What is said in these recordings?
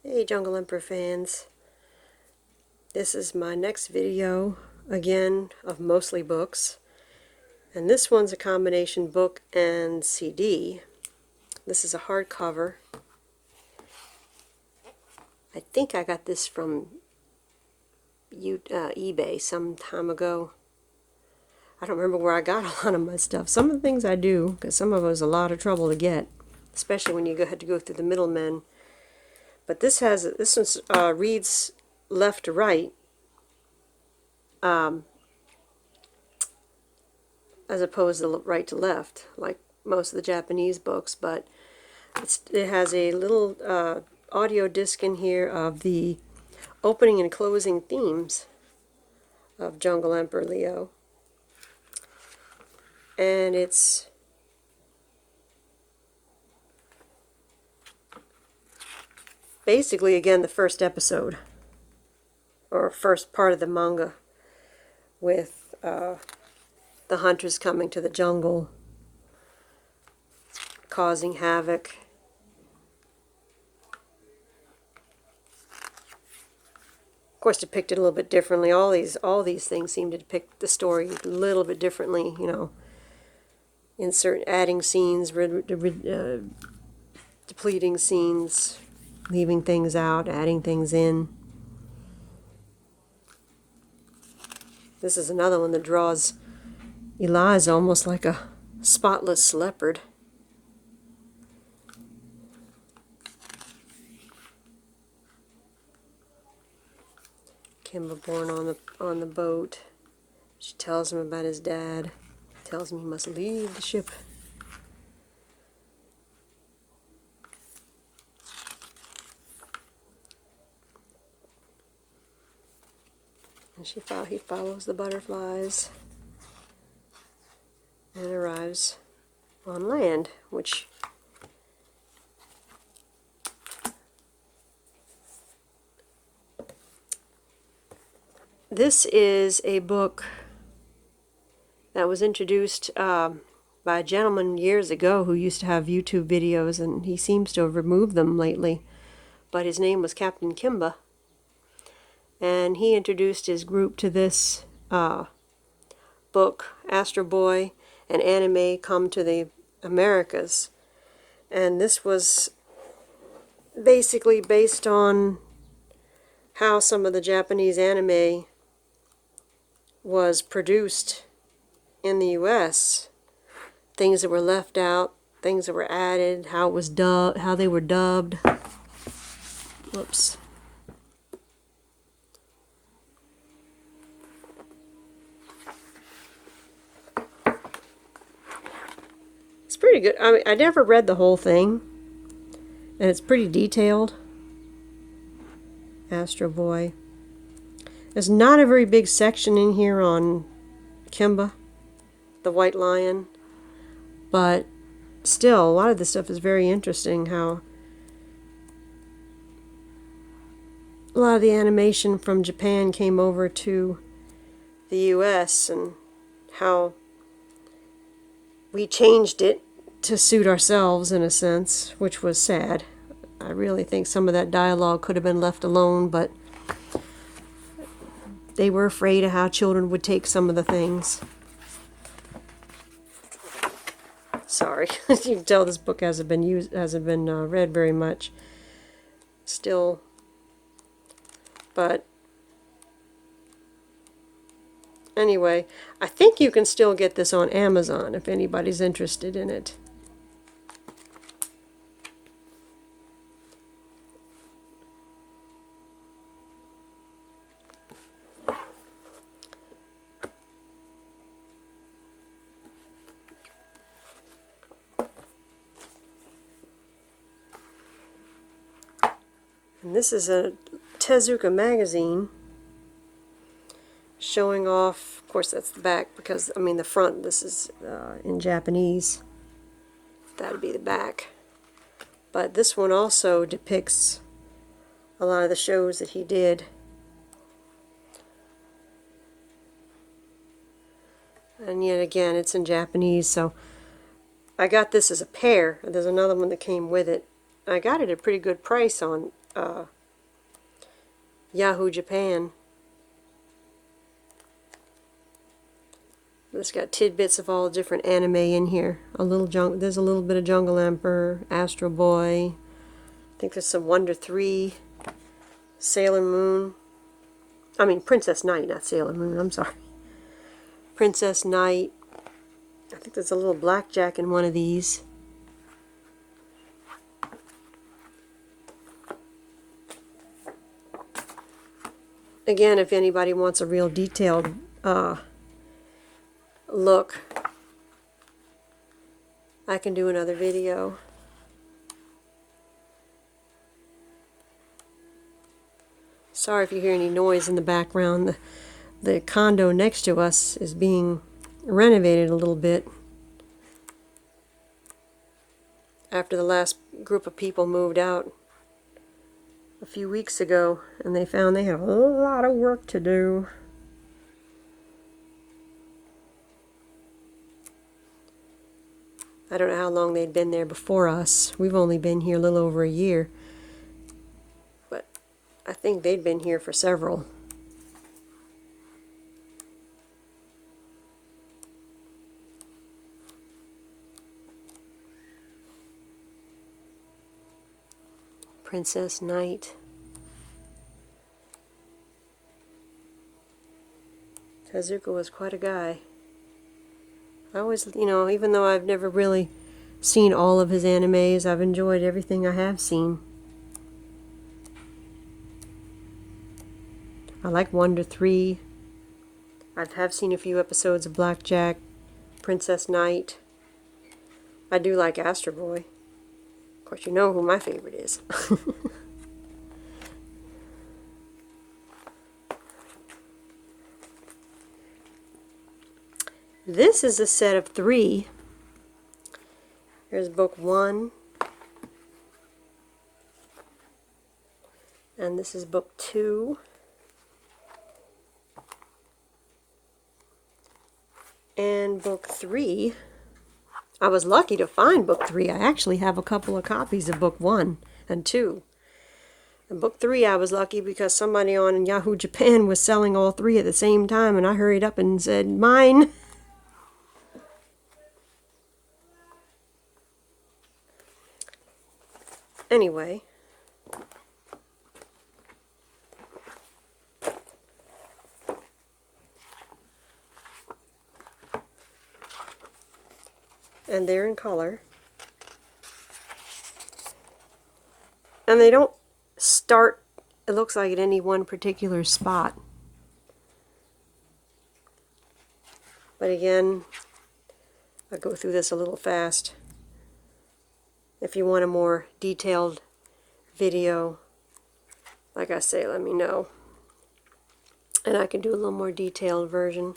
Hey Jungle Emperor fans, this is my next video, again, of mostly books, and this one's a combination book and CD. This is a hardcover. I think I got this from eBay some time ago. I don't remember where I got a lot of my stuff. Some of the things I do, because some of it was a lot of trouble to get, especially when you had to go through the middlemen. But this one reads left to right, as opposed to right to left, like most of the Japanese books. But it has a little audio disc in here of the opening and closing themes of Jungle Emperor Leo. And it's basically, again, the first episode, or first part of the manga, with the hunters coming to the jungle, causing havoc. Of course, depicted a little bit differently. All these things seem to depict the story a little bit differently. You know, adding scenes, depleting scenes, leaving things out, adding things in. This is another one that draws Eliza almost like a spotless leopard. Kimba born on the boat. She tells him about his dad. Tells him he must leave the ship. And he follows the butterflies and arrives on land, which this is a book that was introduced by a gentleman years ago who used to have YouTube videos, and he seems to have removed them lately. But his name was Captain Kimba, and he introduced his group to this book, Astro Boy and Anime Come to the Americas. And this was basically based on how some of the Japanese anime was produced in the U.S. Things that were left out, things that were added, how it was dubbed, how they were dubbed. Whoops. It's pretty good. I mean, I never read the whole thing, and it's pretty detailed. Astro Boy. There's not a very big section in here on Kimba, the white lion, but still, a lot of this stuff is very interesting. How a lot of the animation from Japan came over to the U.S. and how we changed it to suit ourselves, in a sense, which was sad. I really think some of that dialogue could have been left alone, but they were afraid of how children would take some of the things. Sorry, you can tell this book hasn't been read very much still, but anyway, I think you can still get this on Amazon if anybody's interested in it. And this is a Tezuka magazine showing off, of course that's the back, because, I mean, the front, this is in Japanese. That would be the back. But this one also depicts a lot of the shows that he did. And yet again, it's in Japanese, so I got this as a pair. There's another one that came with it. I got it at a pretty good price on Yahoo Japan. It's got tidbits of all different anime in here. There's a little bit of Jungle Emperor, Astro Boy. I think there's some Wonder 3, Sailor Moon. I mean Princess Knight, not Sailor Moon. I'm sorry. Princess Knight. I think there's a little blackjack in one of these. Again, if anybody wants a real detailed look, I can do another video. Sorry if you hear any noise in the background. The condo next to us is being renovated a little bit after the last group of people moved out a few weeks ago, and they found they had a lot of work to do. I don't know how long they'd been there before us. We've only been here a little over a year, but I think they'd been here for several. Princess Knight. Tezuka was quite a guy. I always, even though I've never really seen all of his animes, I've enjoyed everything I have seen. I like Wonder 3. I have seen a few episodes of Blackjack, Princess Knight. I do like Astro Boy. Of course, you know who my favorite is. This is a set of 3. Here's book 1. And this is book 2. And book 3. I was lucky to find book 3. I actually have a couple of copies of book 1 and 2. And book 3 I was lucky because somebody on Yahoo Japan was selling all 3 at the same time, and I hurried up and said, mine! Anyway, and they're in color, and they don't start, it looks like, at any one particular spot. But again, I'll go through this a little fast. If you want a more detailed video, like I say, let me know. And I can do a little more detailed version.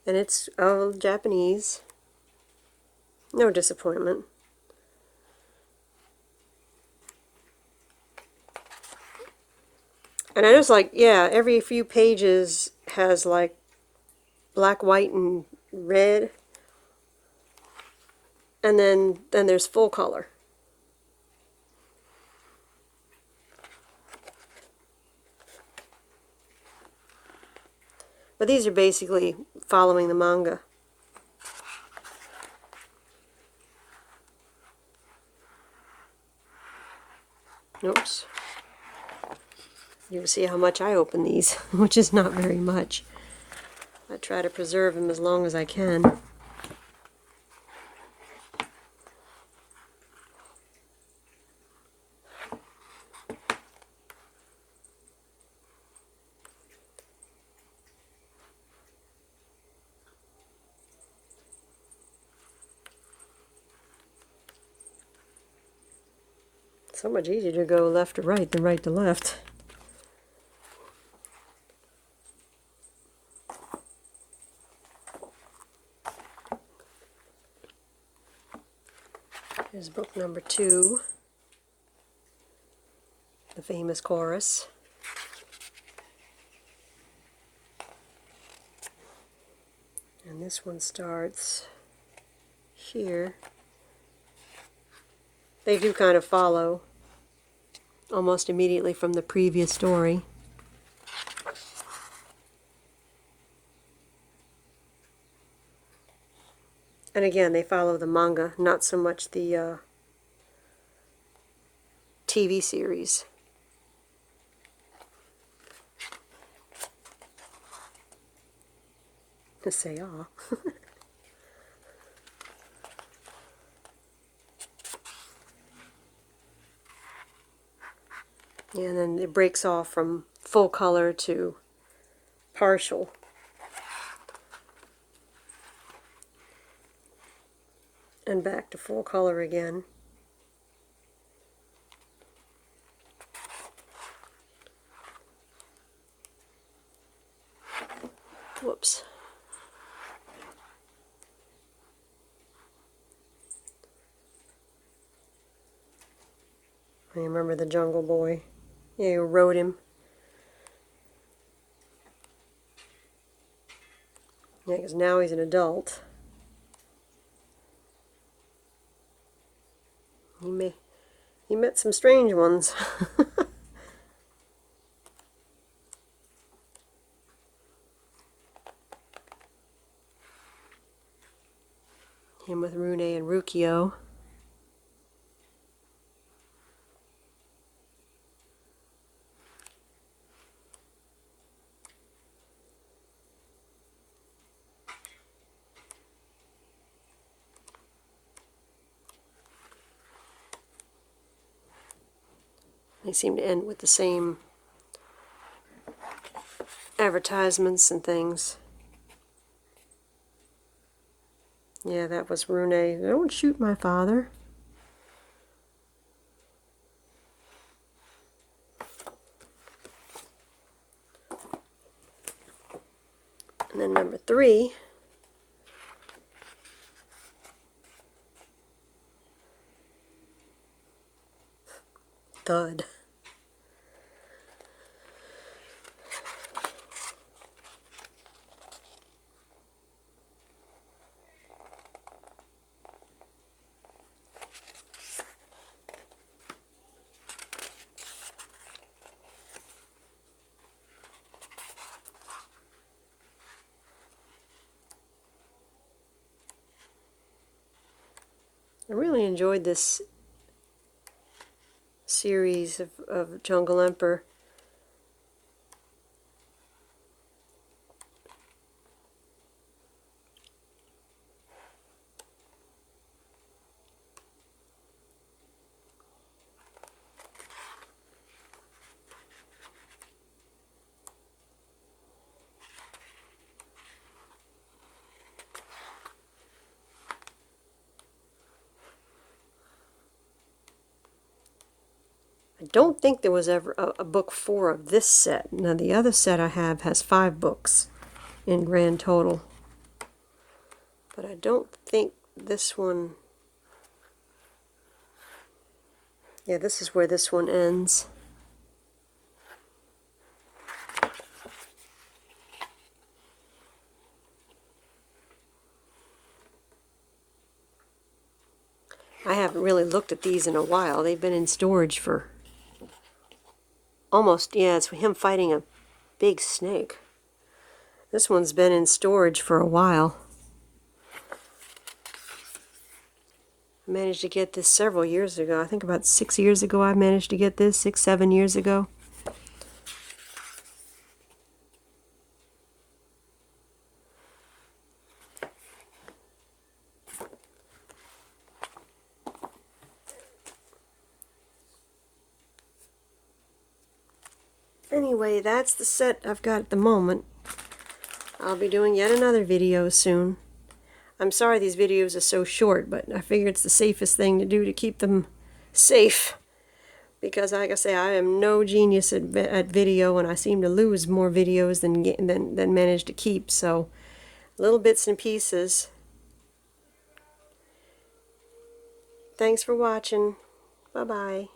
And it's all Japanese. No disappointment. And I just like, yeah, every few pages has like black, white, and red. And then there's full color. But these are basically following the manga. Oops. You can see how much I open these, which is not very much. I try to preserve them as long as I can. So much easier to go left to right than right to left. Here's book number 2, the famous chorus. And this one starts here. They do kind of follow almost immediately from the previous story. And again, they follow the manga, not so much the TV series. To say ah. And then it breaks off from full color to partial. And back to full color again. Whoops. I remember the Jungle Boy. Yeah, you rode him. Yeah, because now he's an adult. He met some strange ones. Him with Rune and Rukio. They seem to end with the same advertisements and things. Yeah, that was Rune. Don't shoot my father. And then number 3. Thud. I really enjoyed this series of Jungle Emperor. I don't think there was ever a book 4 of this set. Now the other set I have has 5 books in grand total. But I don't think this one... Yeah, this is where this one ends. I haven't really looked at these in a while. They've been in storage for almost, yeah, it's him fighting a big snake. This one's been in storage for a while. I managed to get this several years ago. I think about 6 years ago I managed to get this, 6, 7 years ago. Anyway, that's the set I've got at the moment. I'll be doing yet another video soon. I'm sorry these videos are so short, but I figure it's the safest thing to do to keep them safe. Because, like I say, I am no genius at video, and I seem to lose more videos than manage to keep. So, little bits and pieces. Thanks for watching. Bye-bye.